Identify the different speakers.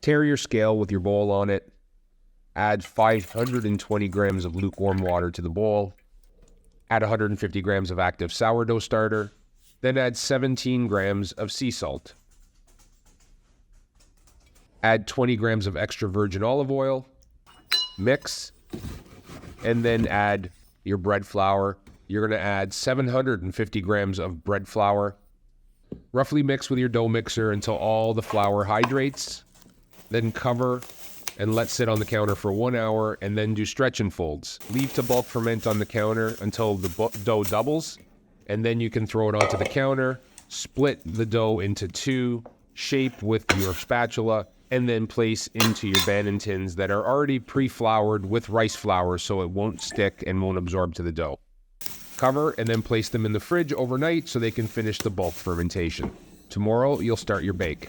Speaker 1: Tare your scale with your bowl on it. Add 520 grams of lukewarm water to the bowl. Add 150 grams of active sourdough starter. Then add 17 grams of sea salt. Add 20 grams of extra virgin olive oil. Mix. And then add your bread flour. You're going to add 750 grams of bread flour. Roughly mix with your dough mixer until all the flour hydrates. Then cover and let sit on the counter for 1 hour, and then do stretch and folds. Leave to bulk ferment on the counter until the dough doubles, and then you can throw it onto the counter, split the dough into two, shape with your spatula, and then place into your banin tins that are already pre-floured with rice flour so it won't stick and won't absorb to the dough. Cover and then place them in the fridge overnight so they can finish the bulk fermentation. Tomorrow, you'll start your bake.